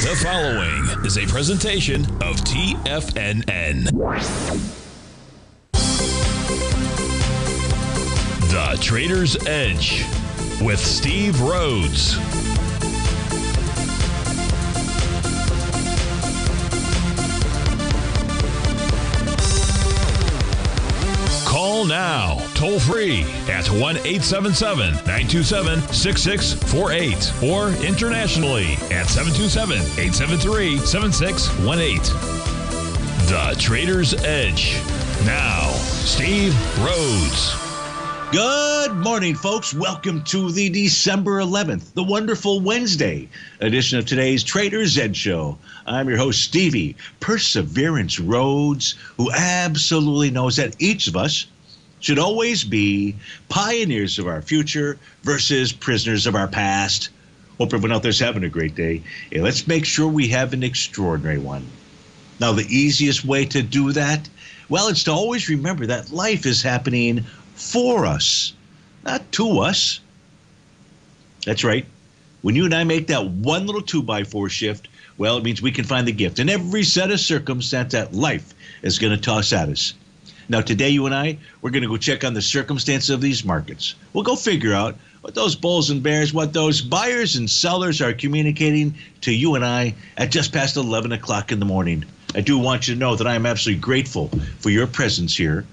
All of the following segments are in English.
The following is a presentation of TFNN. The Trader's Edge with Steve Rhodes. Call now, toll free at 1-877-927-6648 or internationally at 727-873-7618. The Trader's Edge. Now, Steve Rhodes. Good morning, folks. Welcome to the December 11th, the wonderful Wednesday edition of today's Trader's Edge Show. I'm your host, Stevie Perseverance Rhodes, who absolutely knows that each of us should always be pioneers of our future versus prisoners of our past. Hope everyone out there's having a great day. Hey, let's make sure we have an extraordinary one. Now, the easiest way to do that, well, it's to always remember that life is happening for us, not to us. That's right. When you and I make that one little 2x4 shift, well, it means we can find the gift in every set of circumstance that life is going to toss at us. Now, today, you and I, we're going to go check on the circumstances of these markets. We'll go figure out what those bulls and bears, what those buyers and sellers are communicating to you and I at just past 11 o'clock in the morning. I do want you to know that I am absolutely grateful for your presence here.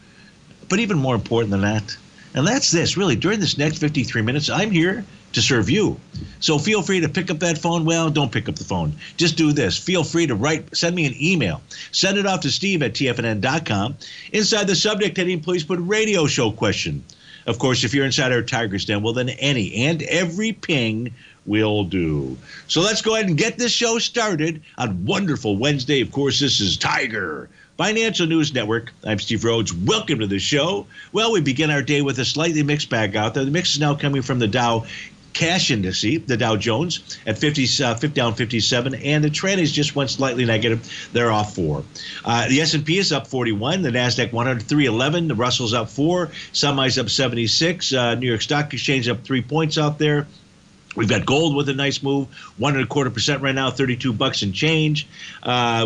But even more important than that, and that's this, really, during this next 53 minutes, I'm here to serve you. So feel free to pick up that phone. Well, don't pick up the phone. Just do this. Feel free to send me an email. Send it off to steve@tfnn.com. Inside the subject heading, please put radio show question. Of course, if you're inside our Tiger's Den, well, then any and every ping will do. So let's go ahead and get this show started on wonderful Wednesday. Of course, this is Tiger Financial News Network. I'm Steve Rhodes. Welcome to the show. Well, we begin our day with a slightly mixed bag out there. The mix is now coming from the Dow Cash Index, the Dow Jones at 50 down 57, and the trend is just went slightly negative. They're off 4. The S&P is up 41. The NASDAQ 100 311. The Russell's up 4. Semis up 76. New York Stock Exchange up 3 points out there. We've got gold with a nice move, 1.25% right now, $32 and change.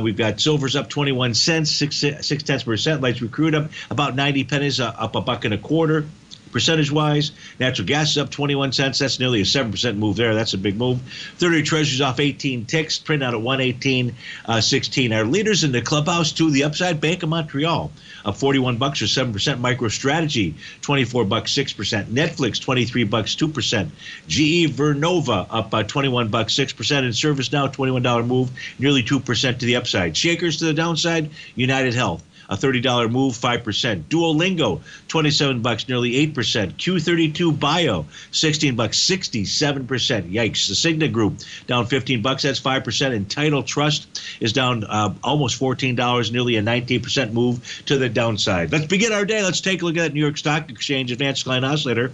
We've got silver's up 21 cents, 6/10%. Lights crude up about 90 pennies, up $1.25. Percentage-wise, natural gas is up 21 cents. That's nearly a 7% move there. That's a big move. 30 Treasuries off 18 ticks, print out at 118.16. Our leaders in the clubhouse to the upside, Bank of Montreal up $41 or 7%. MicroStrategy 24 6%. Netflix 23 2%. GE Vernova up $21 6%. And ServiceNow $21 move, nearly 2% to the upside. Shakers to the downside, United Health. A $30 move, 5%. Duolingo, $27, nearly 8%. Q32 Bio, $16, 67%. Yikes. The Cigna Group, down $15, that's 5%. Untitled Trust is down almost $14, nearly a 19% move to the downside. Let's begin our day. Let's take a look at that New York Stock Exchange Advanced Client Oscillator.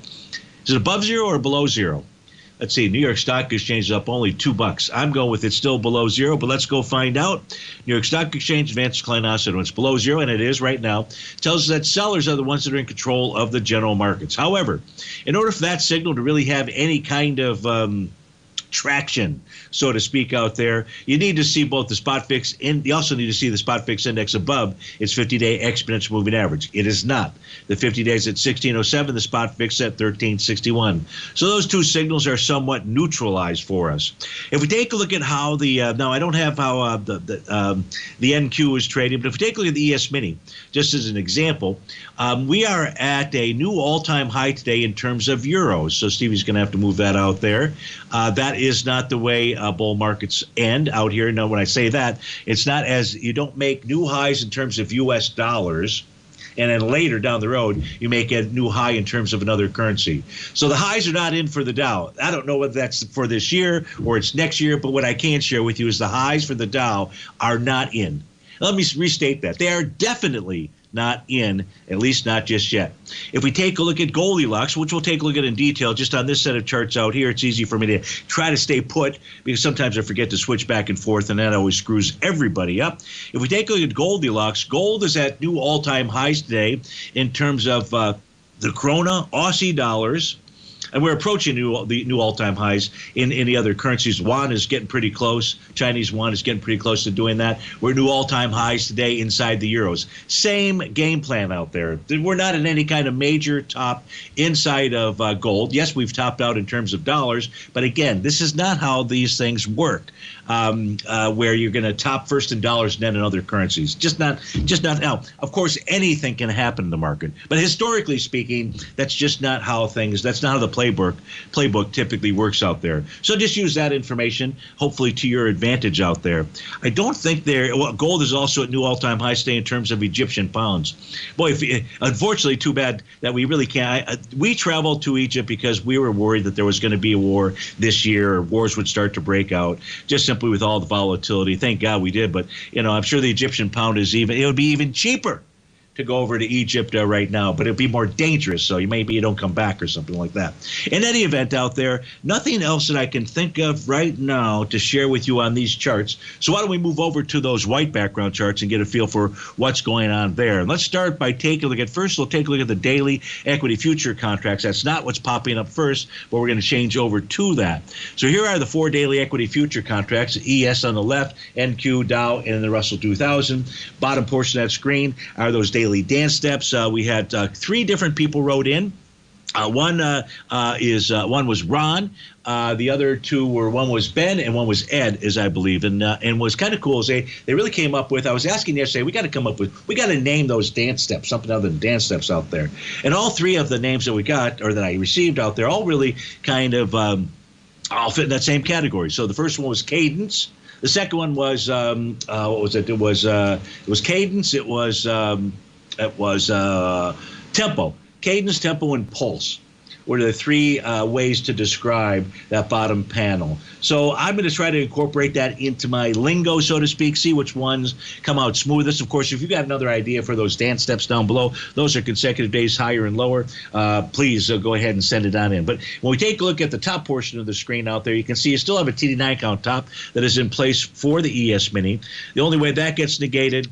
Is it above zero or below zero? Let's see, New York Stock Exchange is up only $2. I'm going with it still below zero, but let's go find out. New York Stock Exchange Advanced Client Oscillator, when it's below zero, and it is right now, tells us that sellers are the ones that are in control of the general markets. However, in order for that signal to really have any kind of traction, so to speak, out there, you need to see both the spot fix and you also need to see the spot fix index above its 50-day exponential moving average. It is not. The 50 days at 1607, the spot fix at 1361. So those two signals are somewhat neutralized for us. If we take a look at how the now I don't have how the NQ is trading, but if we take a look at the ES Mini, just as an example, we are at a new all-time high today in terms of euros. So Stevie's going to have to move that out there. That is not the way bull markets end out here. No, when I say that, it's not as you don't make new highs in terms of U.S. dollars, and then later down the road, you make a new high in terms of another currency. So the highs are not in for the Dow. I don't know whether that's for this year or it's next year, but what I can share with you is the highs for the Dow are not in. Let me restate that. They are definitely not in, at least not just yet. If we take a look at Goldilocks, which we'll take a look at in detail just on this set of charts out here, it's easy for me to try to stay put because sometimes I forget to switch back and forth, and that always screws everybody up. If we take a look at Goldilocks, gold is at new all-time highs today in terms of the krona, Aussie dollars, And we're approaching the new all-time highs in the other currencies. Yuan is getting pretty close. Chinese yuan is getting pretty close to doing that. We're new all-time highs today inside the euros. Same game plan out there. We're not in any kind of major top inside of gold. Yes, we've topped out in terms of dollars, but again, this is not how these things work. Where you're going to top first in dollars and then in other currencies. Just not now. Of course, anything can happen in the market, but historically speaking, that's just not how that's not how the playbook typically works out there. So just use that information, hopefully to your advantage out there. I don't think gold is also at new all-time high today in terms of Egyptian pounds. Boy, unfortunately, too bad that we really can't. We traveled to Egypt because we were worried that there was going to be a war this year, or wars would start to break out, just simply with all the volatility. Thank God we did, but I'm sure the Egyptian pound it would be even cheaper to go over to Egypt right now, but it'd be more dangerous, so maybe you don't come back or something like that. In any event out there, nothing else that I can think of right now to share with you on these charts. So why don't we move over to those white background charts and get a feel for what's going on there. And let's start by taking a look at, first we'll take a look at the daily equity future contracts. That's not what's popping up first, but we're going to change over to that. So here are the 4 daily equity future contracts, ES on the left, NQ, Dow, and the Russell 2000. Bottom portion of that screen are those daily dance steps. We had 3 different people wrote in. One was Ron. The other 2 were, one was Ben and one was Ed, as I believe. And what's kind of cool is they really came up with, I was asking yesterday, we got to name those dance steps, something other than dance steps out there. And all 3 of the names that we got, or that I received out there, all really kind of all fit in that same category. So the first one was cadence. The second one was what was it? It was cadence. It was tempo. Cadence, tempo, and pulse were the 3 ways to describe that bottom panel. So I'm going to try to incorporate that into my lingo, so to speak, see which ones come out smoothest. Of course, if you've got another idea for those dance steps down below, those are consecutive days higher and lower, please go ahead and send it on in. But when we take a look at the top portion of the screen out there, you can see you still have a TD9 count top that is in place for the ES Mini. The only way that gets negated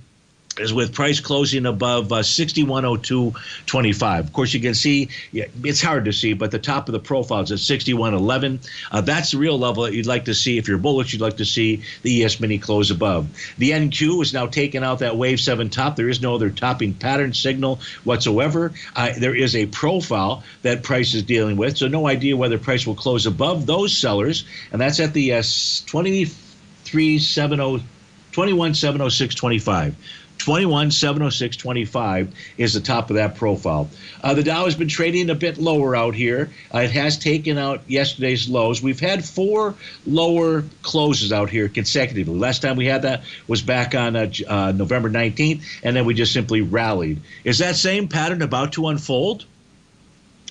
is with price closing above 6102.25. Of course, you can see, it's hard to see, but the top of the profile is at 6111. That's the real level that you'd like to see. If you're bullish, you'd like to see the ES Mini close above. The NQ is now taking out that Wave 7 top. There is no other topping pattern signal whatsoever. There is a profile that price is dealing with, so no idea whether price will close above those sellers, and that's at the 21,706.25. 21,706.25 is the top of that profile. The Dow has been trading a bit lower out here. It has taken out yesterday's lows. We've had 4 lower closes out here consecutively. Last time we had that was back on November 19th, and then we just simply rallied. Is that same pattern about to unfold?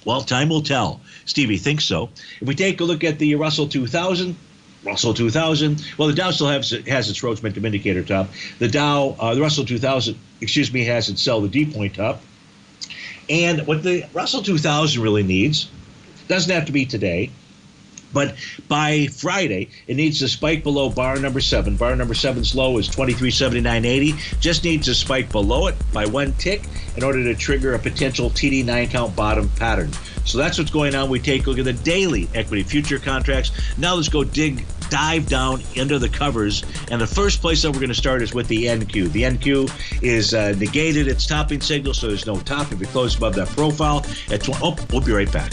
Well, time will tell. Stevie thinks so. If we take a look at the Russell 2000, well, the Dow still has its Rhodes momentum indicator top. The Russell 2000, has its sell the D point top. And what the Russell 2000 really needs, doesn't have to be today, but by Friday, it needs to spike below bar number 7. Bar number 7's low is 2379.80. Just needs to spike below it by 1 tick in order to trigger a potential TD9 count bottom pattern. So that's what's going on. We take a look at the daily equity future contracts. Now let's go dive down under the covers. And the first place that we're going to start is with the NQ. The NQ is negated its topping signal, so there's no top if it closes above that profile. We'll be right back.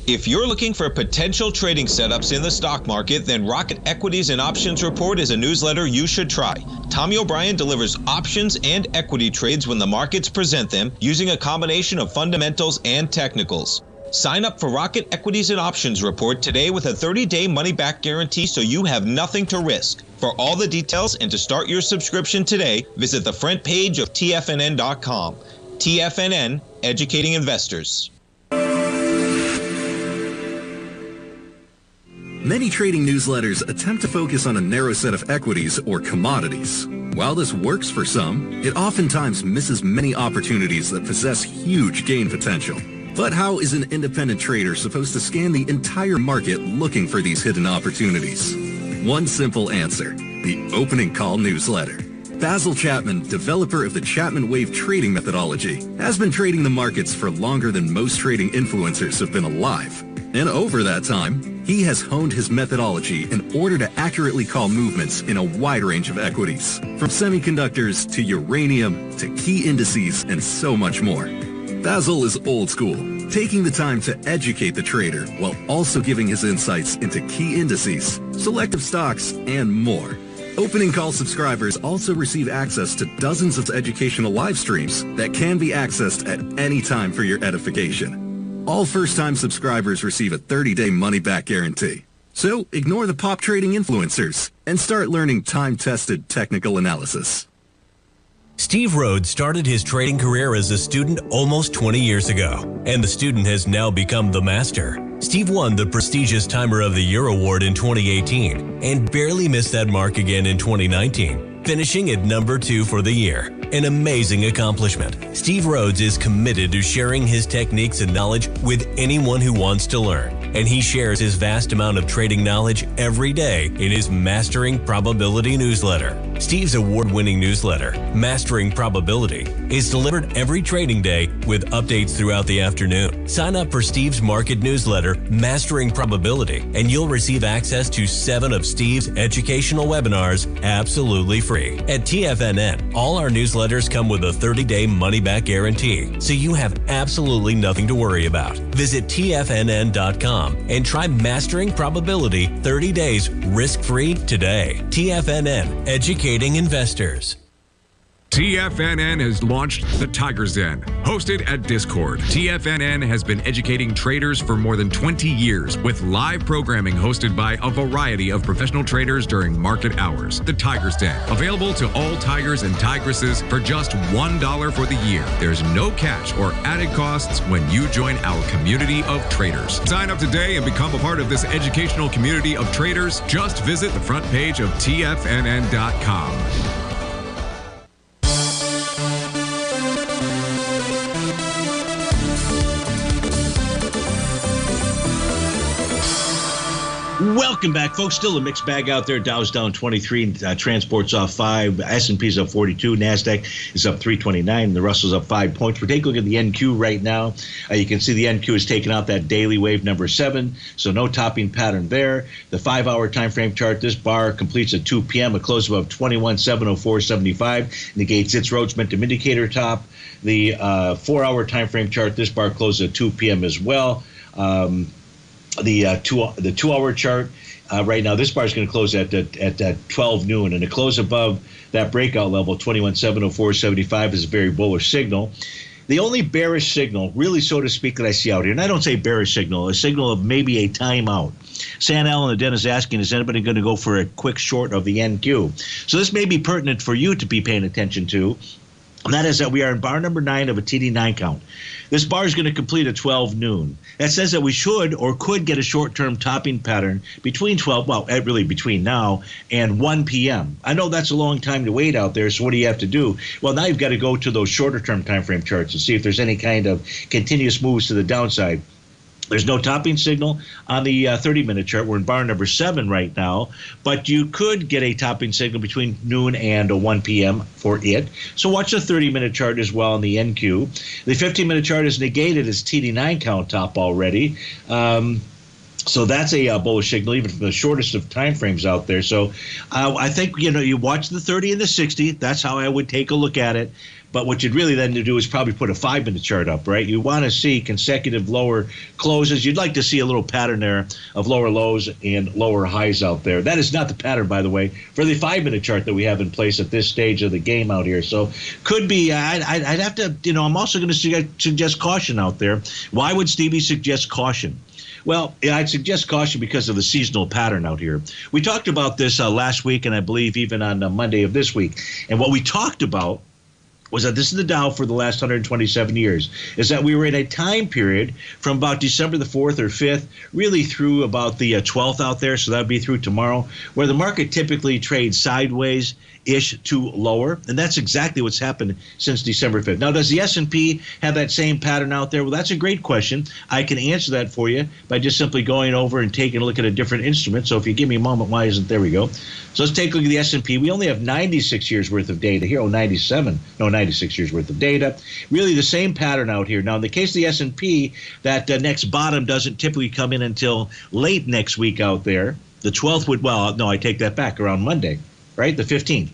If you're looking for potential trading setups in the stock market, then Rocket Equities and Options Report is a newsletter you should try. Tommy O'Brien delivers options and equity trades when the markets present them, using a combination of fundamentals and technicals. Sign up for Rocket Equities and Options Report today with a 30-day money-back guarantee, so you have nothing to risk. For all the details and to start your subscription today, visit the front page of TFNN.com. TFNN, educating investors. Many trading newsletters attempt to focus on a narrow set of equities or commodities. While this works for some, it oftentimes misses many opportunities that possess huge gain potential. But how is an independent trader supposed to scan the entire market looking for these hidden opportunities? One simple answer: the Opening Call newsletter. Basil Chapman, developer of the Chapman Wave trading methodology, has been trading the markets for longer than most trading influencers have been alive. And over that time, he has honed his methodology in order to accurately call movements in a wide range of equities, from semiconductors to uranium to key indices and so much more. Basil is old school, taking the time to educate the trader while also giving his insights into key indices, selective stocks, and more. Opening call subscribers also receive access to dozens of educational live streams that can be accessed at any time for your edification. All first-time subscribers receive a 30-day money-back guarantee. So ignore the pop trading influencers and start learning time-tested technical analysis. Steve Rhodes started his trading career as a student almost 20 years ago, and the student has now become the master. Steve won the prestigious Timer of the Year award in 2018 and barely missed that mark again in 2019, finishing at number 2 for the year. An amazing accomplishment. Steve Rhodes is committed to sharing his techniques and knowledge with anyone who wants to learn, and he shares his vast amount of trading knowledge every day in his Mastering Probability newsletter. Steve's award-winning newsletter, Mastering Probability, is delivered every trading day with updates throughout the afternoon. Sign up for Steve's market newsletter, Mastering Probability, and you'll receive access to 7 of Steve's educational webinars absolutely free. At TFNN, all our newsletters come with a 30-day money-back guarantee, so you have absolutely nothing to worry about. Visit TFNN.com and try Mastering Probability 30 days risk-free today. TFNN, educating investors. TFNN has launched the Tiger's Den, hosted at Discord. TFNN has been educating traders for more than 20 years with live programming hosted by a variety of professional traders during market hours. The Tiger's Den, available to all tigers and tigresses for just $1 for the year. There's no catch or added costs when you join our community of traders. Sign up today and become a part of this educational community of traders. Just visit the front page of TFNN.com. Welcome back, folks. Still a mixed bag out there. Dow's down 23, transport's off 5, S&P's up 42, NASDAQ is up 329, and the Russell's up 5 points. We're taking a look at the NQ right now. You can see the NQ has taken out that daily wave number 7, so no topping pattern there. The 5-hour time frame chart, this bar completes at 2 p.m. A close above 21,704.75, negates its Rhodes Momentum Indicator top. The 4-hour time frame chart, this bar closes at 2 p.m. as well. The 2-hour chart right now, this bar is going to close at 12 noon, and a close above that breakout level 21,704.75 is a very bullish signal. The only bearish signal, really so to speak, that I see out here, and I don't say bearish signal, a signal of maybe a timeout. San Alan and Den is asking, is anybody going to go for a quick short of the NQ? So this may be pertinent for you to be paying attention to. And that is that we are in bar number 9 of a TD9 count. This bar is going to complete at 12 noon. That says that we should or could get a short-term topping pattern between 12, well, really between now and 1 p.m. I know that's a long time to wait out there, so what do you have to do? Well, now you've got to go to those shorter-term time frame charts and see if there's any kind of continuous moves to the downside. There's no topping signal on the 30-minute chart. We're in bar number 7 right now, but you could get a topping signal between noon and 1 p.m. for it. So watch the 30-minute chart as well on the NQ. The 15-minute chart is negated its TD9 count top already. So that's a bullish signal, even from the shortest of time frames out there. So I think, you watch the 30 and the 60. That's how I would take a look at it. But what you'd really then do is probably put a 5-minute chart up, right? You want to see consecutive lower closes. You'd like to see a little pattern there of lower lows and lower highs out there. That is not the pattern, by the way, for the 5-minute chart that we have in place at this stage of the game out here. So could be, I'd have to, I'm also going to suggest caution out there. Why would Stevie suggest caution? Well, I'd suggest caution because of the seasonal pattern out here. We talked about this last week, and I believe even on Monday of this week. And what we talked about was that this is the Dow for the last 127 years, is that we were in a time period from about December the 4th or 5th, really through about the 12th out there, so that would be through tomorrow, where the market typically trades sideways-ish to lower, and that's exactly what's happened since December 5th. Now, does the S&P have that same pattern out there? Well, that's a great question. I can answer that for you by just simply going over and taking a look at a different instrument. So if you give me a moment, there we go. So let's take a look at the S&P. We only have 96 years worth of data here. 96 years worth of data. Really the same pattern out here. Now, in the case of the S&P, that next bottom doesn't typically come in until late next week out there. The 12th would, well, no, I take that back, around Monday, right? The 15th.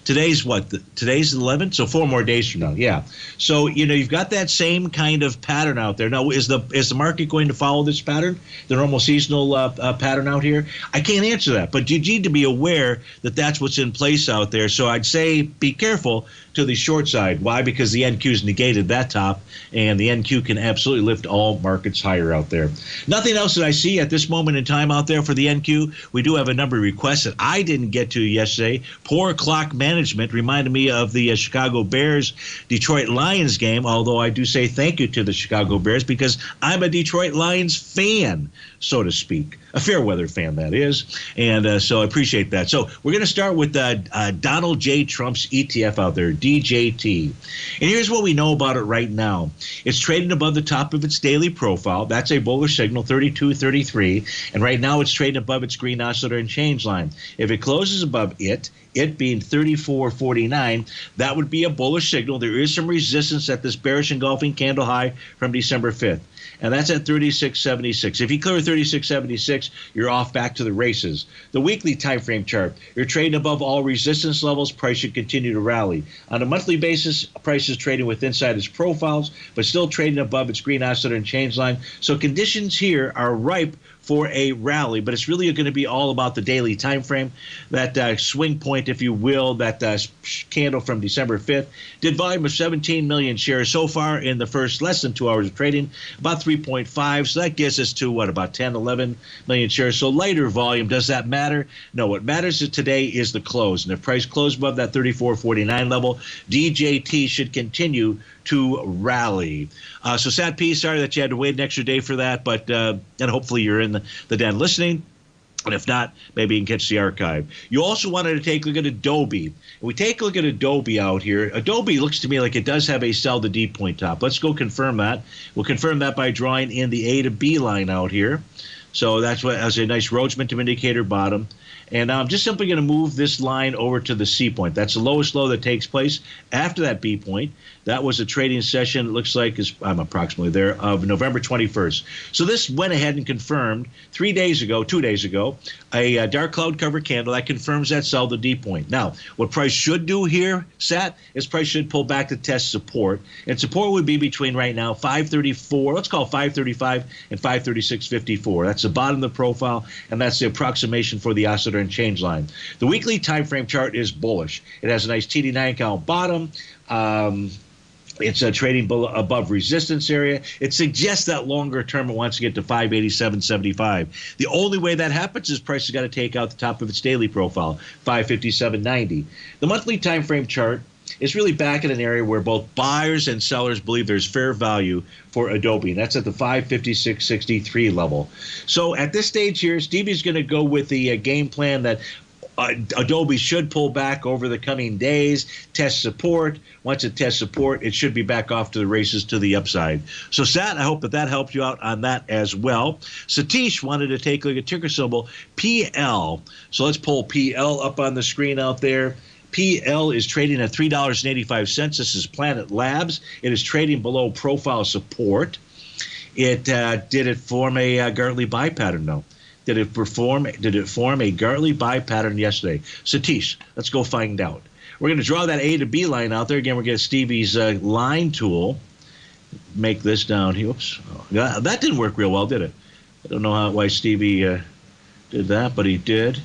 Today's what? Today's the 11th, so 4 more days from now. Yeah. So, you've got that same kind of pattern out there. Now, is the market going to follow this pattern, the normal seasonal pattern out here? I can't answer that, but you need to be aware that that's what's in place out there. So I'd say be careful to the short side. Why? Because the NQ's negated that top, and the NQ can absolutely lift all markets higher out there. Nothing else that I see at this moment in time out there for the NQ. We do have a number of requests that I didn't get to yesterday. Poor clock management reminded me of the Chicago Bears Detroit Lions game, although I do say thank you to the Chicago Bears because I'm a Detroit Lions fan, so to speak. A fair weather fan, that is. And so I appreciate that. So we're going to start with Donald J. Trump's ETF out there, DJT. And here's what we know about it right now. It's trading above the top of its daily profile. That's a bullish signal, 32.33. And right now it's trading above its green oscillator and change line. If it closes above it being 34.49, that would be a bullish signal. There is some resistance at this bearish engulfing candle high from December 5th. And that's at 36.76. If you clear 36.76, you're off back to the races. The weekly time frame chart, you're trading above all resistance levels. Price should continue to rally. On a monthly basis, price is trading with inside its profiles, but still trading above its green oscillator and change line. So conditions here are ripe for a rally, but it's really going to be all about the daily time frame. That swing point, if you will, that candle from December 5th did volume of 17 million shares so far in the first less than 2 hours of trading, about 3.5. So that gets us to what, about 10, 11 million shares. So lighter volume. Does that matter? No. What matters today is the close. And if price closed above that 34.49 level, DJT should continue to rally. So sad piece. Sorry that you had to wait an extra day for that, but and hopefully you're in the den listening. And if not, maybe you can catch the archive. You also wanted to take a look at Adobe. And we take a look at Adobe out here. Adobe looks to me like it does have a sell the D point top. Let's go confirm that. We'll confirm that by drawing in the A to B line out here. So that's what has a nice Rhodes momentum indicator bottom. And I'm just simply going to move this line over to the C point. That's the lowest low that takes place after that B point. That was a trading session, it looks like, I'm approximately there, of November 21st. So this went ahead and confirmed 2 days ago, a dark cloud cover candle that confirms that sell the D point. Now, what price should do here, Sat, is price should pull back to test support. And support would be between right now 534, let's call 535 and 536.54. That's the bottom of the profile, and that's the approximation for the oscillator and change line. The weekly time frame chart is bullish. It has a nice TD9 count bottom. It's trading above resistance area. It suggests that longer term it wants to get to 587.75. The only way that happens is price has got to take out the top of its daily profile, 557.90. The monthly time frame chart is really back in an area where both buyers and sellers believe there's fair value for Adobe. And that's at the 556.63 level. So at this stage here, Stevie's going to go with the game plan that Adobe should pull back over the coming days, test support. Once it tests support, it should be back off to the races to the upside. So, Sat, I hope that helped you out on that as well. Satish wanted to take a look at ticker symbol PL. So let's pull PL up on the screen out there. PL is trading at $3.85. This is Planet Labs. It is trading below profile support. Did it form a Gartley buy pattern? No. Did it form a Gartley buy pattern yesterday? Satish, let's go find out. We're going to draw that A to B line out there. Again, we're going to get Stevie's line tool. Make this down here. Oops. That didn't work real well, did it? I don't know why Stevie did that, but he did.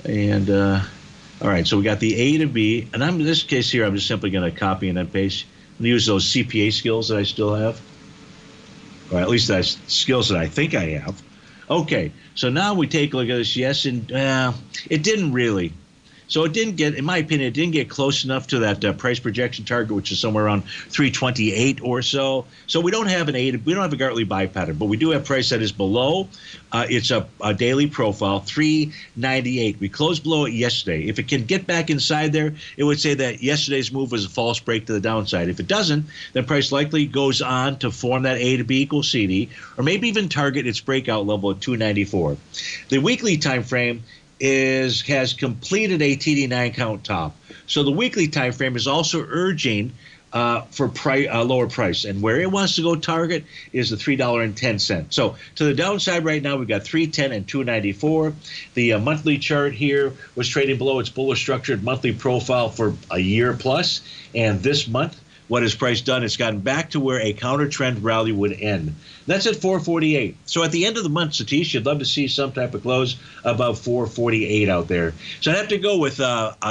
And, all right, so we got the A to B. And in this case here, I'm just simply going to copy and then paste. I'm going to use those CPA skills that I still have. Or at least that's skills that I think I have. Okay, so now we take a look at this. Yes, and it didn't really. So it didn't get, in my opinion, it didn't get close enough to that price projection target, which is somewhere around 328 or so. So we don't have we don't have a Gartley buy pattern, but we do have price that is below. It's a daily profile, 398. We closed below it yesterday. If it can get back inside there, it would say that yesterday's move was a false break to the downside. If it doesn't, then price likely goes on to form that A to B equals CD, or maybe even target its breakout level at 294. The weekly time frame has completed a TD9 count top. So the weekly time frame is also urging for lower price, and where it wants to go target is the $3.10. So to the downside right now, we've got 310 and 294. The monthly chart here was trading below its bullish structured monthly profile for a year plus, and this month, what has price done? It's gotten back to where a counter trend rally would end. That's at 448. So at the end of the month, Satish, you'd love to see some type of close above 448 out there. So I'd have to go with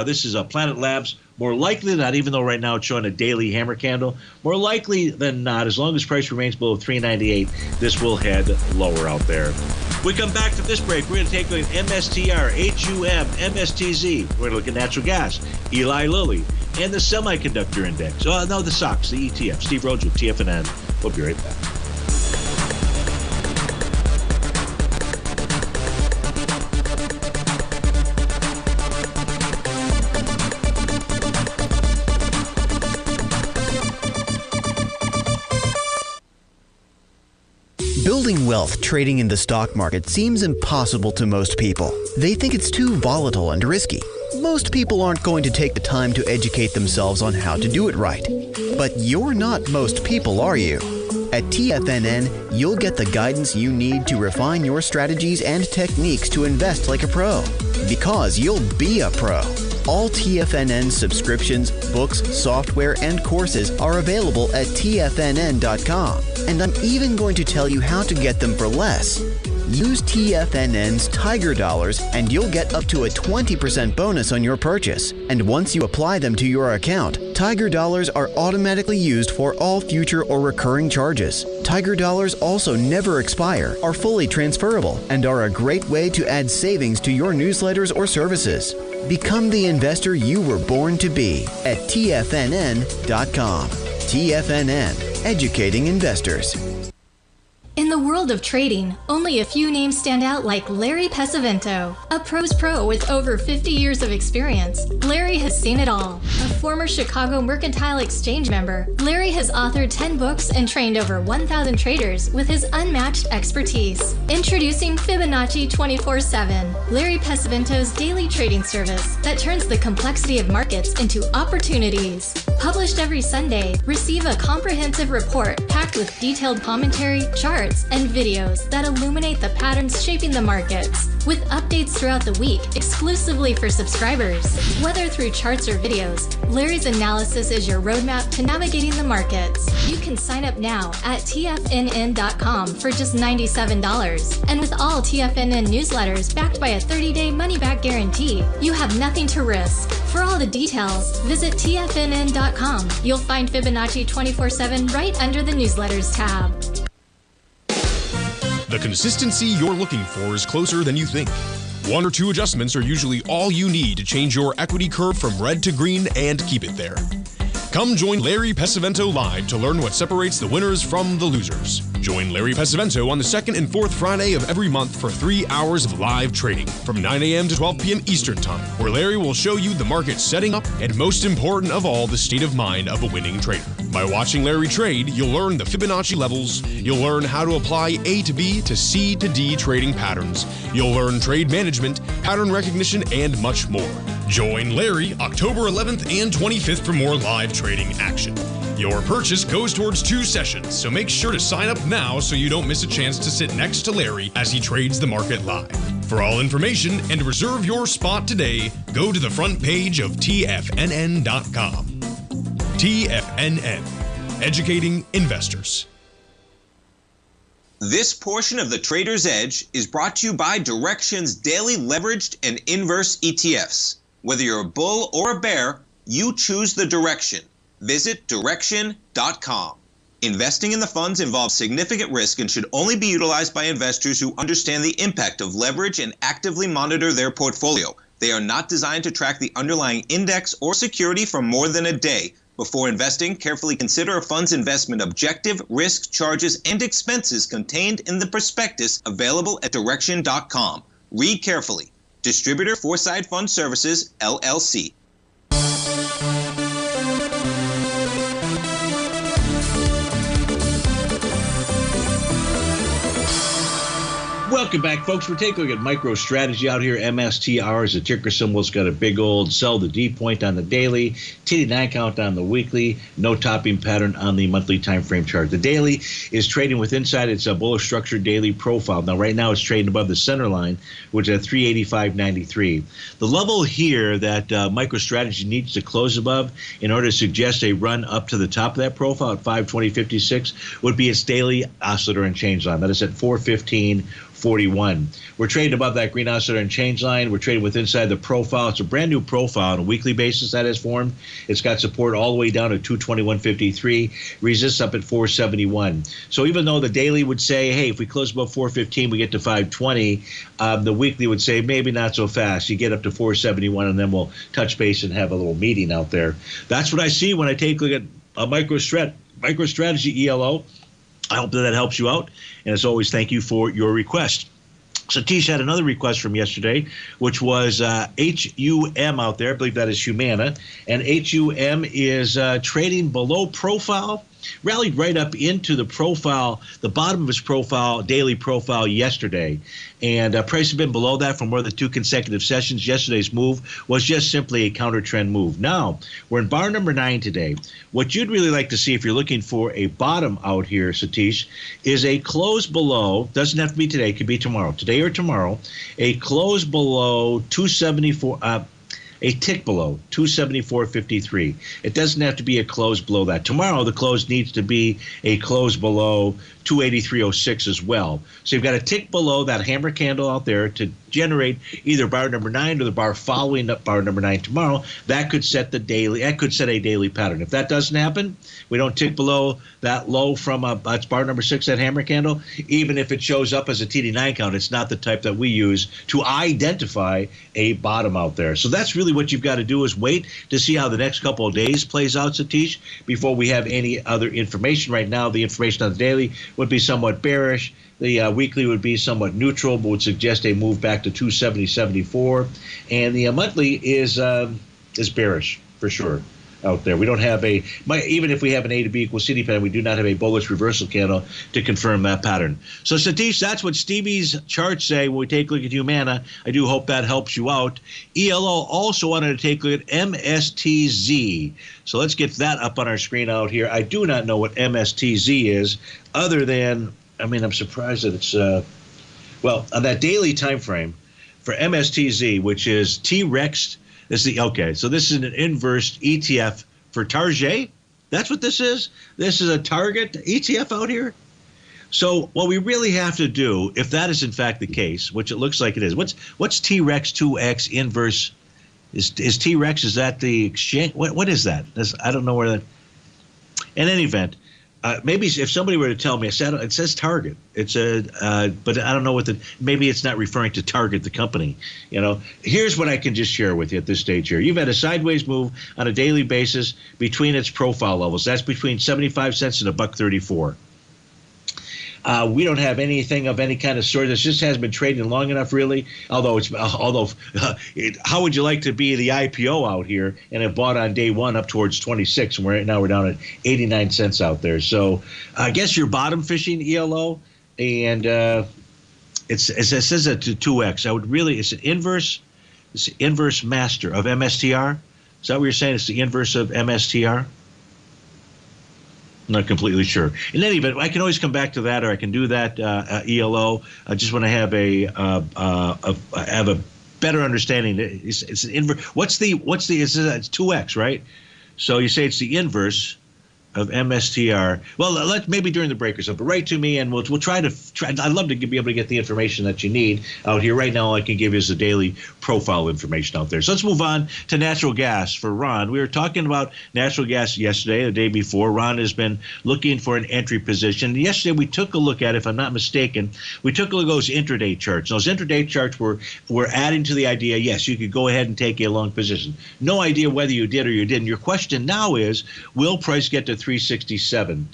this is Planet Labs. More likely than not, even though right now it's showing a daily hammer candle, more likely than not, as long as price remains below 398, this will head lower out there. We come back to this break. We're going to take a look at MSTR, HUM, MSTZ. We're going to look at natural gas, Eli Lilly, and the semiconductor index. Oh, no, the SOX, the ETF. Steve Rhodes with TFNN. We'll be right back. Building wealth trading in the stock market seems impossible to most people. They think it's too volatile and risky. Most people aren't going to take the time to educate themselves on how to do it right. But you're not most people, are you? At TFNN, you'll get the guidance you need to refine your strategies and techniques to invest like a pro. Because you'll be a pro. All TFNN subscriptions, books, software, and courses are available at TFNN.com. And I'm even going to tell you how to get them for less. Use TFNN's Tiger Dollars and you'll get up to a 20% bonus on your purchase. And once you apply them to your account, Tiger Dollars are automatically used for all future or recurring charges. Tiger Dollars also never expire, are fully transferable, and are a great way to add savings to your newsletters or services. Become the investor you were born to be at TFNN.com. TFNN, educating investors. In the world of trading, only a few names stand out like Larry Pesavento, a pro's pro with over 50 years of experience. Larry has seen it all. A former Chicago Mercantile Exchange member, Larry has authored 10 books and trained over 1,000 traders with his unmatched expertise. Introducing Fibonacci 24/7, Larry Pesavento's daily trading service that turns the complexity of markets into opportunities. Published every Sunday, receive a comprehensive report packed with detailed commentary, charts, and videos that illuminate the patterns shaping the markets, with updates throughout the week exclusively for subscribers. Whether through charts or videos, Larry's analysis is your roadmap to navigating the markets. You can sign up now at TFNN.com for just $97. And with all TFNN newsletters backed by a 30-day money-back guarantee, you have nothing to risk. For all the details, visit TFNN.com. You'll find Fibonacci 24/7 right under the newsletters tab. The consistency you're looking for is closer than you think. One or two adjustments are usually all you need to change your equity curve from red to green and keep it there. Come join Larry Pesavento live to learn what separates the winners from the losers. Join Larry Pesavento on the second and fourth Friday of every month for 3 hours of live trading from 9 a.m. to 12 p.m. Eastern Time, where Larry will show you the market setting up and, most important of all, the state of mind of a winning trader. By watching Larry trade, you'll learn the Fibonacci levels, you'll learn how to apply A to B to C to D trading patterns, you'll learn trade management, pattern recognition, and much more. Join Larry October 11th and 25th for more live trading action. Your purchase goes towards 2 sessions, so make sure to sign up now so you don't miss a chance to sit next to Larry as he trades the market live. For all information and to reserve your spot today, go to the front page of TFNN.com. TFNN, educating investors. This portion of the Trader's Edge is brought to you by Direxion's daily leveraged and inverse ETFs. Whether you're a bull or a bear, you choose the direction. Visit Direxion.com. Investing in the funds involves significant risk and should only be utilized by investors who understand the impact of leverage and actively monitor their portfolio. They are not designed to track the underlying index or security for more than a day. Before investing, carefully consider a fund's investment objective, risk, charges, and expenses contained in the prospectus available at Direxion.com. Read carefully. Distributor Foreside Fund Services, LLC. Welcome back, folks. We're taking a look at MicroStrategy out here. MSTR is a ticker symbol. It's got a big old sell the D point on the daily, TD9 count on the weekly, no topping pattern on the monthly time frame chart. The daily is trading with inside its bullish structured daily profile. Now, right now, it's trading above the center line, which is at 385.93. The level here that MicroStrategy needs to close above in order to suggest a run up to the top of that profile at 520.56 would be its daily oscillator and change line. That is at 415.41. We're trading above that green oscillator and change line. We're trading with inside the profile. It's a brand new profile on a weekly basis that has formed. It's got support all the way down to 221.53, resists up at 471. So even though the daily would say, hey, if we close above 415, we get to 520, the weekly would say maybe not so fast. You get up to 471, and then we'll touch base and have a little meeting out there. That's what I see when I take a look at a MicroStrategy ELO. I hope that helps you out. And as always, thank you for your request. Satish had another request from yesterday, which was HUM out there. I believe that is Humana. And HUM is trading below profile, rallied right up into the profile, the bottom of its profile, daily profile yesterday. And price has been below that for more than 2 consecutive sessions. Yesterday's move was just simply a counter trend move. Now, we're in bar number 9 today. What you'd really like to see if you're looking for a bottom out here, Satish, is a close below, doesn't have to be today, it could be tomorrow, today or tomorrow, a close below 274, a tick below 274.53. It doesn't have to be a close below that. Tomorrow, the close needs to be a close below 283.06 as well. So you've got a tick below that hammer candle out there to generate either bar number 9 or the bar following up bar number 9 tomorrow. That could set the daily. That could set a daily pattern. If that doesn't happen, we don't tick below that low from that's bar number 6, that hammer candle. Even if it shows up as a TD9 count, it's not the type that we use to identify a bottom out there. So that's really what you've got to do, is wait to see how the next couple of days plays out, Satish, before we have any other information. Right now, the information on the daily would be somewhat bearish. The weekly would be somewhat neutral, but would suggest a move back to 270.74. And the monthly is bearish for sure out there. We don't have even if we have an A to B equals CD pattern, we do not have a bullish reversal candle to confirm that pattern. So Satish, that's what Stevie's charts say when we take a look at Humana. I do hope that helps you out. ELO also wanted to take a look at MSTZ. So let's get that up on our screen out here. I do not know what MSTZ is, other than, I'm surprised that it's, on that daily time frame for MSTZ, which is T-Rex. This is an inverse ETF for Target. That's what this is. This is a target ETF out here. So what we really have to do, if that is in fact the case, which it looks like it is, what's T-Rex 2X inverse? Is T-Rex, is that the exchange? What is that? I don't know where that. In any event, maybe if somebody were to tell me, it says Target. It's but I don't know maybe it's not referring to Target, the company. Here's what I can just share with you at this stage here. You've had a sideways move on a daily basis between its profile levels. That's between 75 cents and $1.34. We don't have anything of any kind of sort. This just hasn't been trading long enough, really. Although how would you like to be the IPO out here and have bought on day one up towards 26, and we're down at 89 cents out there. So I guess you're bottom fishing, ELO, and it says it to 2x. It's an inverse. It's the inverse master of MSTR. Is that what you're saying? It's the inverse of MSTR. I'm not completely sure. In any event, I can always come back to that, or I can do that ELO. I just want to have a better understanding. It's an inverse. It's 2x, right? So you say it's the inverse of MSTR. Well, let's maybe during the break or something. Write to me, and we'll try. I'd love to be able to get the information that you need out here. Right now, all I can give you is the daily profile information out there. So let's move on to natural gas for Ron. We were talking about natural gas yesterday, the day before. Ron has been looking for an entry position. Yesterday, we took a look at, if I'm not mistaken, we took a look at those intraday charts. Those intraday charts were adding to the idea, yes, you could go ahead and take a long position. No idea whether you did or you didn't. Your question now is, will price get to 367?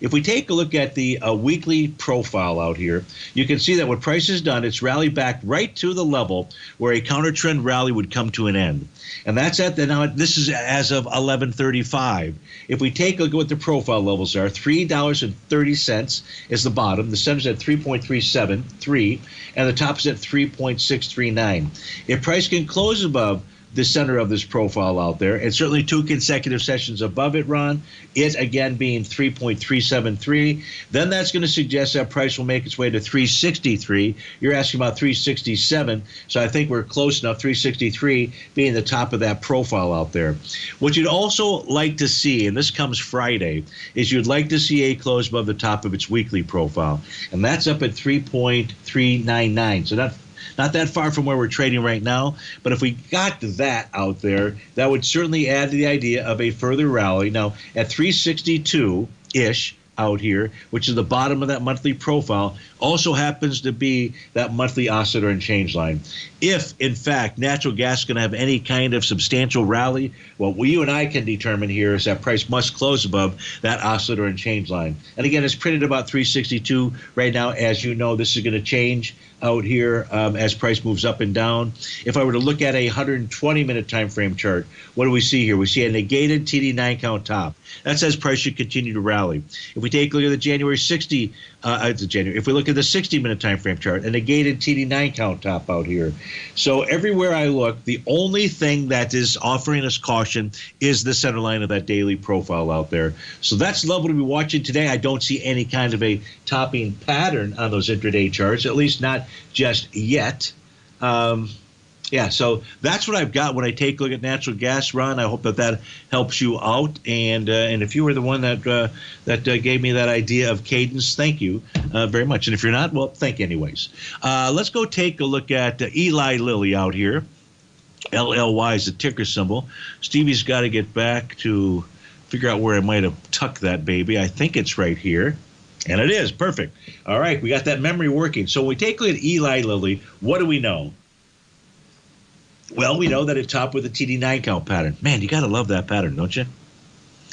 If we take a look at the weekly profile out here, you can see that what price has done, it's rallied back right to the level where a counter trend rally would come to an end. And that's at the, now this is as of 11:35. If we take a look at what the profile levels are, $3.30 is the bottom, the center's at 3.373, and the top is at 3.639. If price can close above the center of this profile out there, and certainly 2 consecutive sessions above it, Ron, it again being 3.373, then that's going to suggest that price will make its way to 363. You're asking about 367, so I think we're close enough, 363 being the top of that profile out there. What you'd also like to see, and this comes Friday, is you'd like to see a close above the top of its weekly profile, and that's up at 3.399. So not that far from where we're trading right now, but if we got that out there, that would certainly add to the idea of a further rally. Now, at 362-ish out here, which is the bottom of that monthly profile, also happens to be that monthly oscillator and change line. If, in fact, natural gas is going to have any kind of substantial rally, what you and I can determine here is that price must close above that oscillator and change line. And again, it's printed about 362 right now. As you know, this is going to change out here as price moves up and down. If I were to look at a 120-minute time frame chart, what do we see here? We see a negated TD9 count top. That says price should continue to rally. If we take a look at the January 60, if we look at the 60-minute time frame chart, a negated TD9 count top out here. So everywhere I look, the only thing that is offering us caution is the center line of that daily profile out there. So that's the level to be watching today. I don't see any kind of a topping pattern on those intraday charts, at least not just yet. Yeah, so that's what I've got when I take a look at natural gas, Ron. I hope that helps you out. And if you were the one that gave me that idea of cadence, thank you very much. And if you're not, well, thank you anyways. Let's go take a look at Eli Lilly out here. LLY is the ticker symbol. Stevie's got to get back to figure out where I might have tucked that baby. I think it's right here. And it is. Perfect. All right, we got that memory working. So when we take a look at Eli Lilly, what do we know? Well, we know that it topped with a TD9 count pattern. Man, you got to love that pattern, don't you?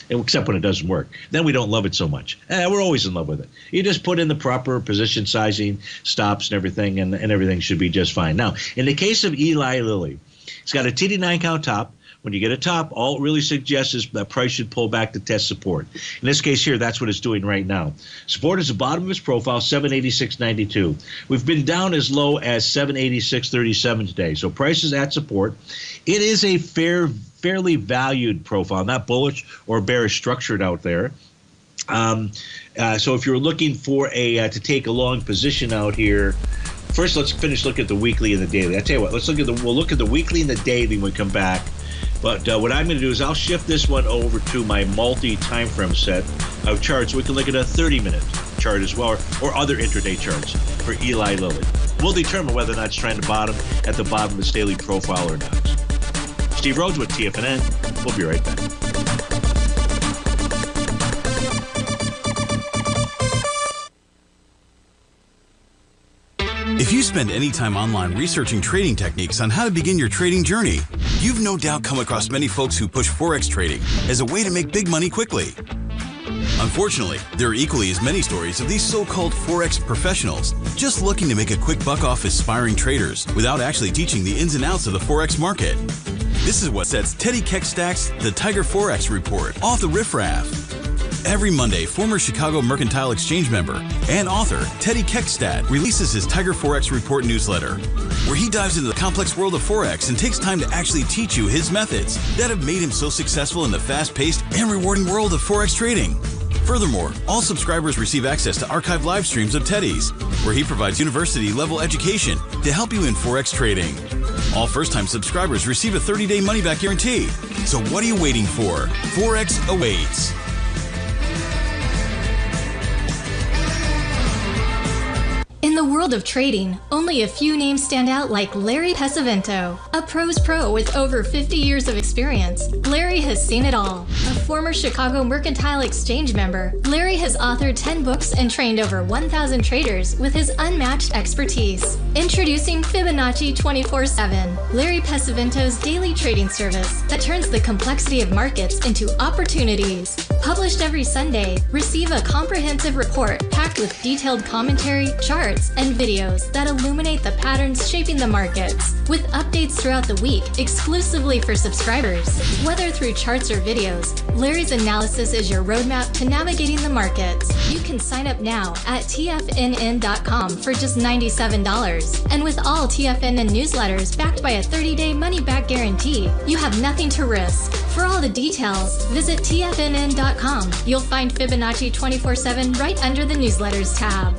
Except when it doesn't work. Then we don't love it so much. We're always in love with it. You just put in the proper position sizing, stops and everything, and everything should be just fine. Now, in the case of Eli Lilly, it's got a TD9 count top. When you get a top, all it really suggests is that price should pull back to test support. In this case here, that's what it's doing right now. Support is the bottom of its profile, 786.92. We've been down as low as 786.37 today. So price is at support. It is a fairly valued profile, not bullish or bearish structured out there. So if you're looking for to take a long position out here, first let's finish looking at the weekly and the daily. I tell you what, we'll look at the weekly and the daily when we come back. But what I'm going to do is I'll shift this one over to my multi-time frame set of charts. We can look at a 30-minute chart as well, or other intraday charts for Eli Lilly. We'll determine whether or not it's trying to bottom at the bottom of its daily profile or not. Steve Rhodes with TFNN. We'll be right back. If you spend any time online researching trading techniques on how to begin your trading journey, you've no doubt come across many folks who push Forex trading as a way to make big money quickly. Unfortunately, there are equally as many stories of these so-called Forex professionals just looking to make a quick buck off aspiring traders without actually teaching the ins and outs of the Forex market. This is what sets Teddy Keckstad's The Tiger Forex Report off the riffraff. Every Monday, former Chicago Mercantile Exchange member and author Teddy Keckstad releases his Tiger Forex Report newsletter, where he dives into the complex world of Forex and takes time to actually teach you his methods that have made him so successful in the fast-paced and rewarding world of Forex trading. Furthermore, all subscribers receive access to archived live streams of Teddy's, where he provides university-level education to help you in Forex trading. All first-time subscribers receive a 30-day money-back guarantee. So what are you waiting for? Forex awaits. In the world of trading, only a few names stand out like Larry Pesavento. A pro's pro with over 50 years of experience, Larry has seen it all. A former Chicago Mercantile Exchange member, Larry has authored 10 books and trained over 1,000 traders with his unmatched expertise. Introducing Fibonacci 24/7, Larry Pesavento's daily trading service that turns the complexity of markets into opportunities. Published every Sunday, receive a comprehensive report packed with detailed commentary, charts, and videos that illuminate the patterns shaping the markets, with updates throughout the week exclusively for subscribers. Whether through charts or videos, Larry's analysis is your roadmap to navigating the markets. You can sign up now at TFNN.com for just $97. And with all TFNN newsletters backed by a 30-day money-back guarantee, you have nothing to risk. For all the details, visit TFNN.com. You'll find Fibonacci 24/7 right under the newsletters tab.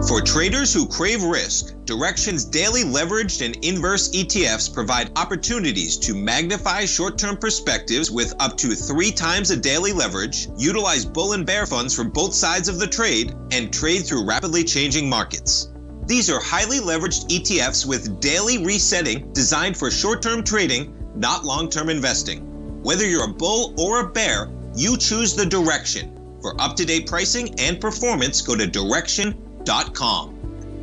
For traders who crave risk, Direxion's daily leveraged and inverse ETFs provide opportunities to magnify short-term perspectives with up to 3 times a daily leverage, utilize bull and bear funds from both sides of the trade, and trade through rapidly changing markets. These are highly leveraged ETFs with daily resetting designed for short-term trading, not long-term investing. Whether you're a bull or a bear, you choose the Direxion. For up-to-date pricing and performance, go to Direxion.com.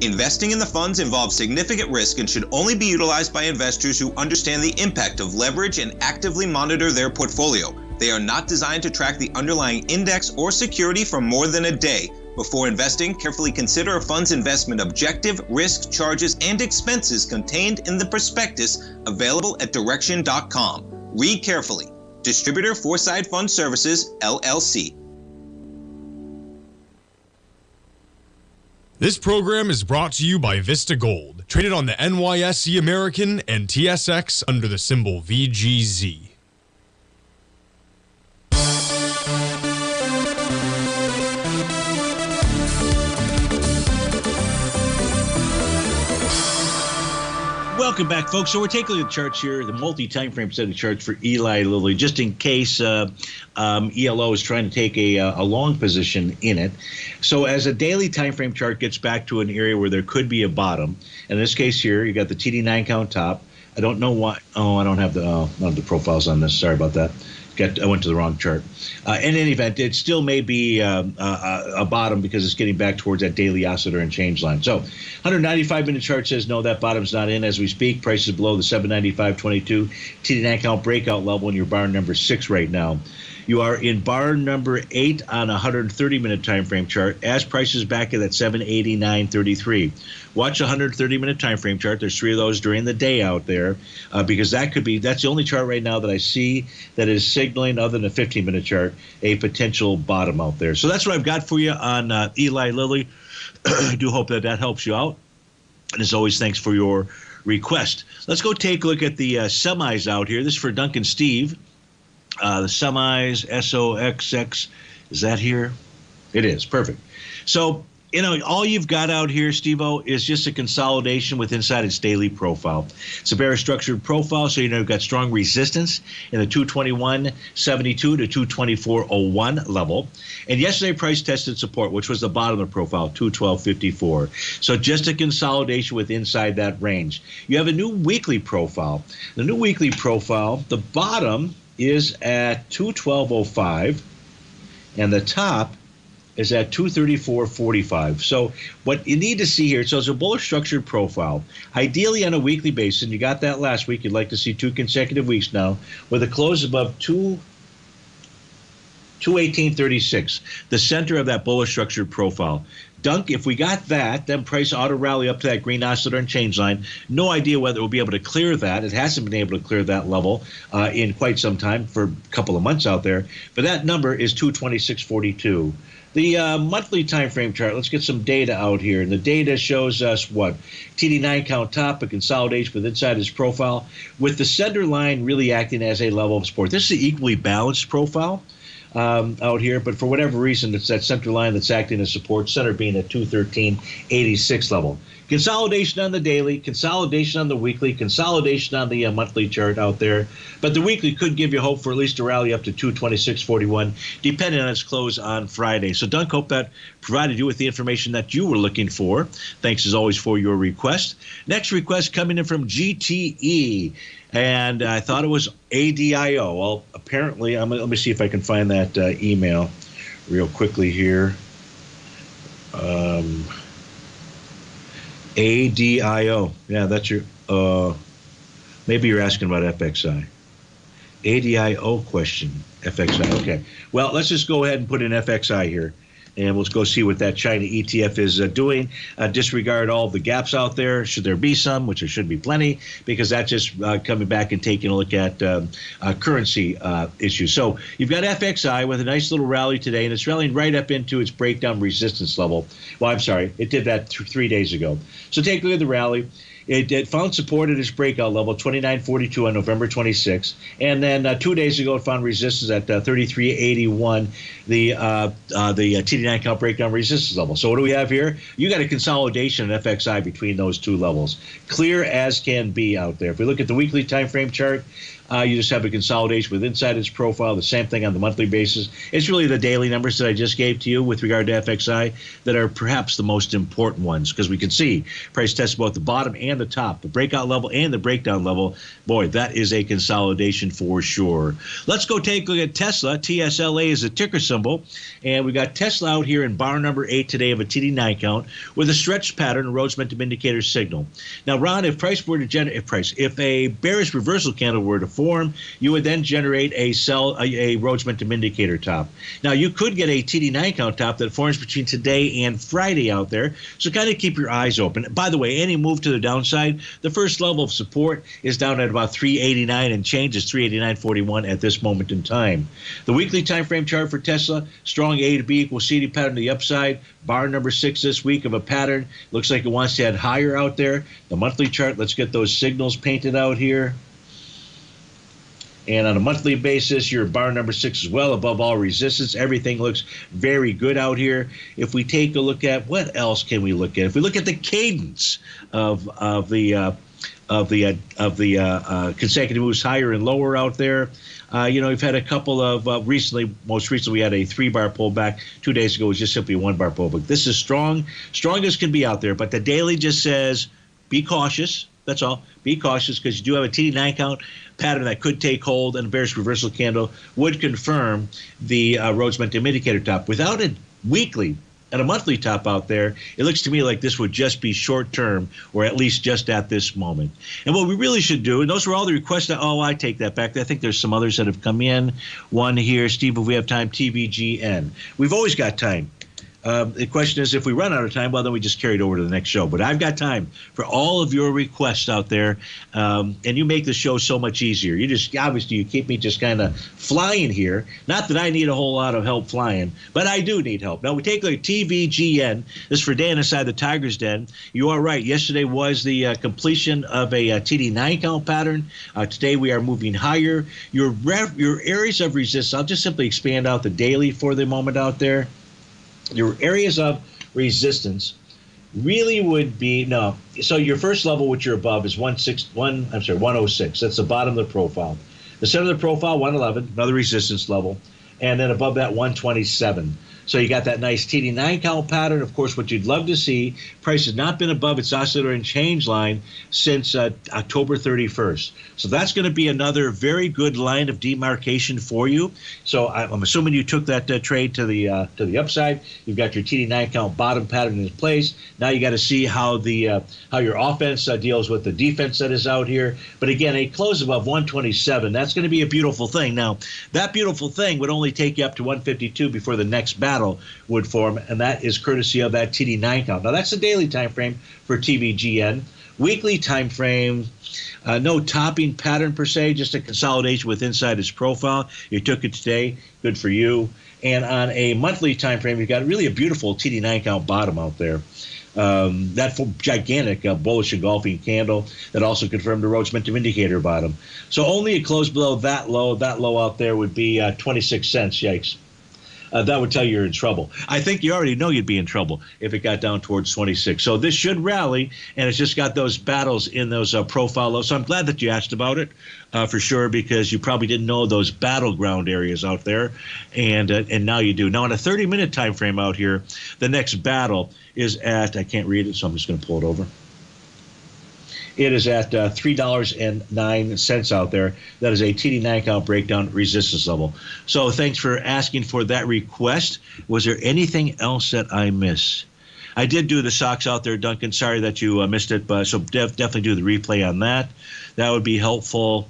Investing in the funds involves significant risk and should only be utilized by investors who understand the impact of leverage and actively monitor their portfolio. They are not designed to track the underlying index or security for more than a day. Before investing, carefully consider a fund's investment objective, risk, charges, and expenses contained in the prospectus available at Direxion.com. Read carefully. Distributor Foreside Fund Services, LLC. This program is brought to you by Vista Gold, traded on the NYSE American and TSX under the symbol VGZ. Welcome back, folks. So we're taking the charts here, the multi-time frame set of charts for Eli Lilly, just in case ELO is trying to take a long position in it. So as a daily time frame chart gets back to an area where there could be a bottom, in this case here, you got the TD9 count top. I don't know why. Oh, I don't have the profiles on this. Sorry about that. I went to the wrong chart. In any event, it still may be a bottom because it's getting back towards that daily oscillator and change line. So 195-minute chart says no, that bottom's not in as we speak. Price is below the 795.22 TD9 count breakout level, and you're bar number 6 right now. You are in bar number 8 on a 130-minute time frame chart as prices back at that 789.33. Watch a 130-minute time frame chart. There's 3 of those during the day out there because that's the only chart right now that I see that is signaling, other than a 15-minute chart, a potential bottom out there. So that's what I've got for you on Eli Lilly. I do hope that helps you out. And as always, thanks for your request. Let's go take a look at the semis out here. This is for Duncan Steve. The semis, SOXX, is that here? It is. Perfect. So, all you've got out here, Steve-O, is just a consolidation with inside its daily profile. It's a bearish structured profile, so you've got strong resistance in the 221.72 to 224.01 level. And yesterday price tested support, which was the bottom of the profile, 212.54. So just a consolidation with inside that range. You have a new weekly profile. The new weekly profile, the bottom is at 212.05, and the top is at 234.45. So what you need to see here, so it's a bullish structured profile. Ideally on a weekly basis, and you got that last week, you'd like to see 2 consecutive weeks now with a close above 218.36, the center of that bullish structured profile. Dunk, if we got that, then price ought to rally up to that green oscillator and change line. No idea whether it will be able to clear that. It hasn't been able to clear that level in quite some time, for a couple of months out there. But that number is 226.42. The monthly time frame chart, let's get some data out here. And the data shows us what? TD9 count top, a consolidation with inside his profile, with the center line really acting as a level of support. This is an equally balanced profile out here, but for whatever reason, it's that center line that's acting as support, center being at 213.86 level. Consolidation on the daily, consolidation on the weekly, consolidation on the monthly chart out there. But the weekly could give you hope for at least a rally up to 226.41, depending on its close on Friday. So, Dunk, hope that provided you with the information that you were looking for. Thanks, as always, for your request. Next request coming in from GTE. And I thought it was ADIO. Well, apparently, let me see if I can find that email real quickly here. ADIO. Yeah, that's your. Maybe you're asking about FXI. ADIO question. FXI. Okay. Well, let's just go ahead and put in FXI here. And we'll go see what that China ETF is doing. Disregard all the gaps out there, should there be some, which there should be plenty, because that's just coming back and taking a look at currency issues. So you've got FXI with a nice little rally today, and it's rallying right up into its breakdown resistance level. Well, I'm sorry, it did that 3 days ago. So take a look at the rally. It found support at its breakout level, 29.42 on November 26th. And then 2 days ago, it found resistance at 33.81, the TD9 count breakdown resistance level. So what do we have here? You got a consolidation in FXI between those two levels. Clear as can be out there. If we look at the weekly time frame chart, you just have a consolidation with inside its profile, the same thing on the monthly basis. It's really the daily numbers that I just gave to you with regard to FXI that are perhaps the most important ones, because we can see price tests both the bottom and the top, the breakout level and the breakdown level. Boy, that is a consolidation for sure. Let's go take a look at Tesla. TSLA is a ticker symbol, and we got Tesla out here in bar number 8 today of a TD9 count with a stretch pattern, a Rhodes momentum indicator signal. Now, Ron, if a bearish reversal candle were to form, you would then generate a Rhodes momentum indicator top. Now, you could get a TD9 count top that forms between today and Friday out there, so kind of keep your eyes open. By the way, any move to the downside, the first level of support is down at about 389 and change, is 389.41 at this moment in time. The weekly time frame chart for Tesla, strong A to B equals CD pattern to the upside, bar number 6 this week of a pattern. Looks like it wants to head higher out there. The monthly chart, let's get those signals painted out here. And on a monthly basis, your bar number 6 is well above all resistance. Everything looks very good out here. If we take a look at, what else can we look at? If we look at the cadence of the consecutive moves higher and lower out there, we've had a couple of most recently we had a 3-bar pullback. 2 days ago it was just simply a 1-bar pullback. This is strong as can be out there, but the daily just says be cautious. That's all. Be cautious, because you do have a TD9 count pattern that could take hold, and a bearish reversal candle would confirm the Rhodes momentum indicator top. Without a weekly and a monthly top out there, it looks to me like this would just be short term, or at least just at this moment. And what we really should do, and those were all the requests I take that back. I think there's some others that have come in. One here, Steve, if we have time, TVGN. We've always got time. The question is, if we run out of time, well, then we just carry it over to the next show. But I've got time for all of your requests out there, and you make the show so much easier. You keep me just kind of flying here. Not that I need a whole lot of help flying, but I do need help. Now, we take a look at TVGN. This is for Dan inside the Tiger's Den. You are right. Yesterday was the completion of a TD9 count pattern. Today we are moving higher. Your areas of resistance, I'll just simply expand out the daily for the moment out there. Your areas of resistance really would be so your first level, which you're above, is 106. That's the bottom of the profile. The center of the profile, 111, another resistance level, and then above that, 127. So you got that nice TD9 count pattern. Of course, what you'd love to see, price has not been above its oscillator and change line since October 31st. So that's going to be another very good line of demarcation for you. So I'm assuming you took that trade to the upside. You've got your TD9 count bottom pattern in place. Now you got to see how your offense deals with the defense that is out here. But again, a close above 127, that's going to be a beautiful thing. Now, that beautiful thing would only take you up to 152 before the next battle would form, and that is courtesy of that TD9 count. Now, that's the daily time frame for TVGN. Weekly time frame, no topping pattern per se, just a consolidation with inside its profile. You took it today, good for you. And on a monthly time frame, you've got really a beautiful TD9 count bottom out there. That gigantic bullish engulfing candle that also confirmed the Rhodes momentum indicator bottom. So only a close below that low. That low out there would be 26 cents. Yikes. That would tell you you're in trouble. I think you already know you'd be in trouble if it got down towards 26. So this should rally, and it's just got those battles in those profile lows. So I'm glad that you asked about it for sure, because you probably didn't know those battleground areas out there, and now you do. Now, in a 30-minute time frame out here, the next battle is at, I can't read it, so I'm just going to pull it over. It is at $3.09 out there. That is a TD9 count breakdown resistance level. So thanks for asking for that request. Was there anything else that I missed? I did do the socks out there, Duncan. Sorry that you missed it, but so definitely do the replay on that. That would be helpful.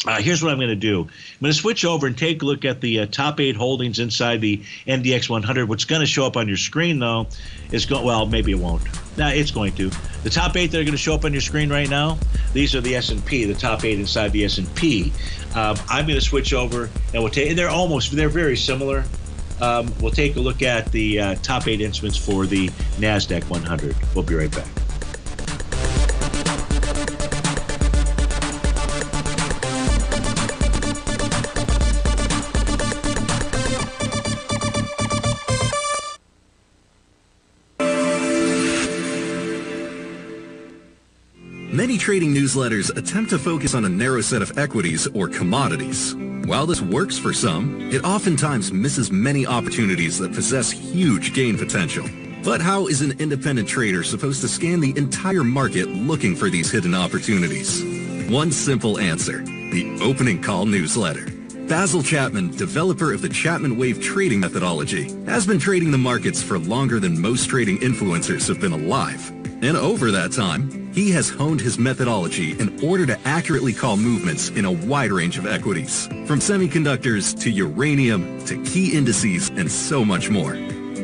Here's what I'm going to do. I'm going to switch over and take a look at the top 8 holdings inside the NDX 100. What's going to show up on your screen, though, is well, maybe it won't. No, it's going to. The top 8 that are going to show up on your screen right now, these are the S&P, the top 8 inside the S&P. I'm going to switch over, and we'll take. They're very similar. We'll take a look at the top 8 instruments for the NASDAQ 100. We'll be right back. Many trading newsletters attempt to focus on a narrow set of equities or commodities. While this works for some, it oftentimes misses many opportunities that possess huge gain potential. But how is an independent trader supposed to scan the entire market looking for these hidden opportunities? One simple answer: the opening call newsletter. Basil Chapman, developer of the Chapman Wave trading methodology, has been trading the markets for longer than most trading influencers have been alive. And over that time, he has honed his methodology in order to accurately call movements in a wide range of equities, from semiconductors to uranium to key indices and so much more.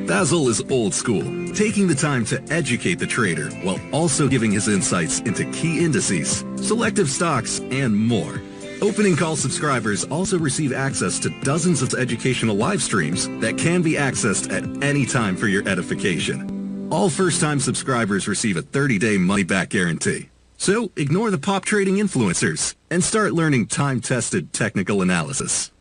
Basil is old school, taking the time to educate the trader while also giving his insights into key indices, selective stocks, and more. Opening call subscribers also receive access to dozens of educational live streams that can be accessed at any time for your edification. All first-time subscribers receive a 30-day money-back guarantee. So ignore the pop trading influencers and start learning time-tested technical analysis.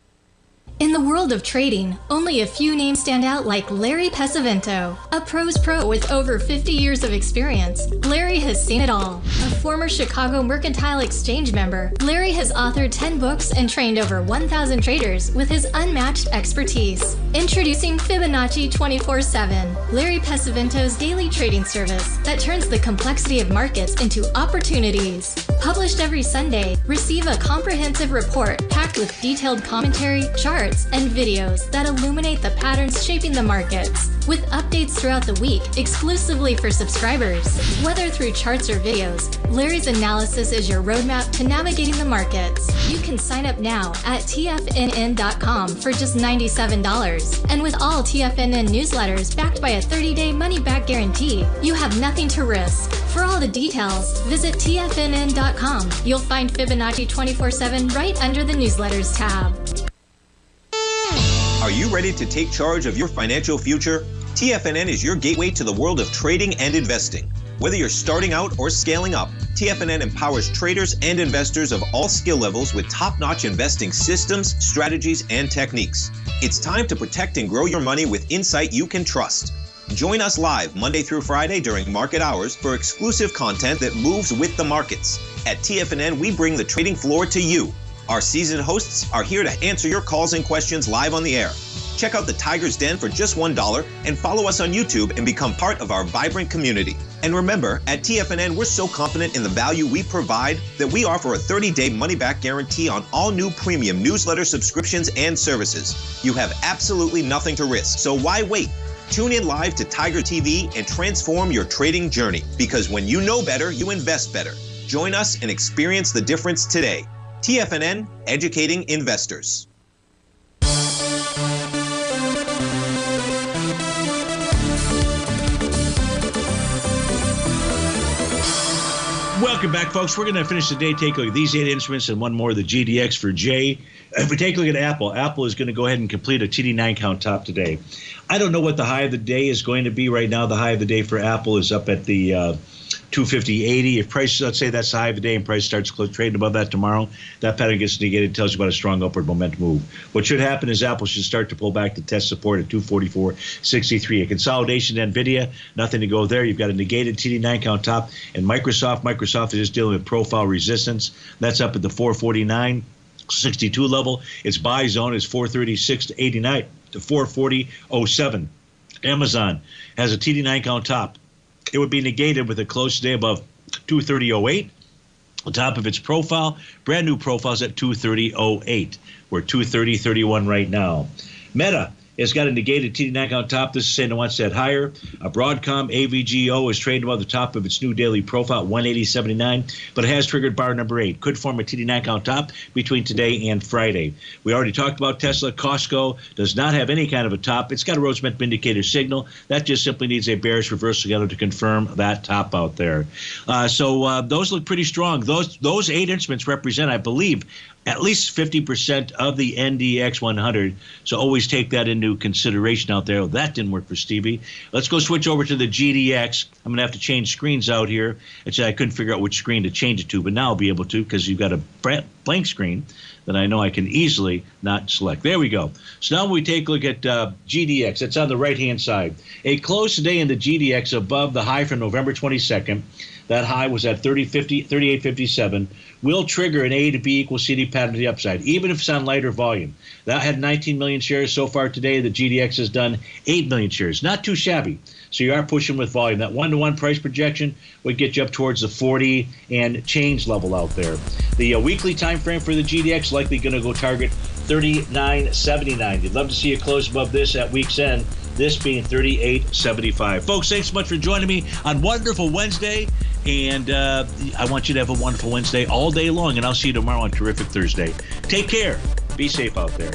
In the world of trading, only a few names stand out like Larry Pesavento, a pros pro with over 50 years of experience. Larry has seen it all. A former Chicago Mercantile Exchange member, Larry has authored 10 books and trained over 1,000 traders with his unmatched expertise. Introducing Fibonacci 24/7, Larry Pesavento's daily trading service that turns the complexity of markets into opportunities. Published every Sunday, receive a comprehensive report packed with detailed commentary, charts, and videos that illuminate the patterns shaping the markets, with updates throughout the week exclusively for subscribers. Whether through charts or videos, Larry's analysis is your roadmap to navigating the markets. You can sign up now at TFNN.com for just $97. And with all TFNN newsletters backed by a 30-day money-back guarantee, you have nothing to risk. For all the details, visit TFNN.com. You'll find Fibonacci 24/7 right under the newsletters tab. Are you ready to take charge of your financial future? TFNN is your gateway to the world of trading and investing. Whether you're starting out or scaling up, TFNN empowers traders and investors of all skill levels with top-notch investing systems, strategies, and techniques. It's time to protect and grow your money with insight you can trust. Join us live Monday through Friday during market hours for exclusive content that moves with the markets. At TFNN, we bring the trading floor to you. Our seasoned hosts are here to answer your calls and questions live on the air. Check out the Tiger's Den for just $1 and follow us on YouTube and become part of our vibrant community. And remember, at TFNN, we're so confident in the value we provide that we offer a 30-day money-back guarantee on all new premium newsletter subscriptions and services. You have absolutely nothing to risk, so why wait? Tune in live to Tiger TV and transform your trading journey, because when you know better, you invest better. Join us and experience the difference today. TFNN, educating investors. Welcome back, folks. We're going to finish the day, take a look at these 8 instruments and one more, the GDX for J. If we take a look at Apple, Apple is going to go ahead and complete a TD9 count top today. I don't know what the high of the day is going to be right now. The high of the day for Apple is up at the 250.80. If price, let's say that's the high of the day and price starts trading above that tomorrow, that pattern gets negated. It tells you about a strong upward momentum move. What should happen is Apple should start to pull back to test support at 244.63. A consolidation to NVIDIA, nothing to go there. You've got a negated TD9 count top. And Microsoft is just dealing with profile resistance. That's up at the 449.62 level. Its buy zone is 436.89 to 440.07. Amazon has a TD9 count top. It would be negated with a close today above 230.08. The top of its profile, brand new profiles at 230.08. We're 230.31 right now. Meta has got a negated TD9 on top. This is saying it wants that higher. A Broadcom AVGO is trading above the top of its new daily profile, 180.79, but it has triggered bar number 8. Could form a TD9 on top between today and Friday. We already talked about Tesla. Costco does not have any kind of a top. It's got a Rhodes momentum indicator signal. That just simply needs a bearish reversal together to confirm that top out there. So those look pretty strong. Those 8 instruments represent, I believe, at least 50% of the NDX 100. So always take that into consideration out there. That didn't work for Stevie. Let's go switch over to the GDX. I'm going to have to change screens out here. Actually, I couldn't figure out which screen to change it to, but now I'll be able to because you've got a blank screen that I know I can easily not select. There we go. So now we take a look at GDX. That's on the right-hand side. A close today in the GDX above the high from November 22nd. That high was at 38.57. Will trigger an A to B equals CD pattern to the upside, even if it's on lighter volume. That had 19 million shares so far today. The GDX has done 8 million shares. Not too shabby. So you are pushing with volume. That 1-to-1 price projection would get you up towards the 40 and change level out there. The weekly time frame for the GDX likely going to go target 39.79. You'd love to see it close above this at week's end. This being 38.75. Folks, thanks so much for joining me on Wonderful Wednesday. And I want you to have a wonderful Wednesday all day long. And I'll see you tomorrow on Terrific Thursday. Take care. Be safe out there.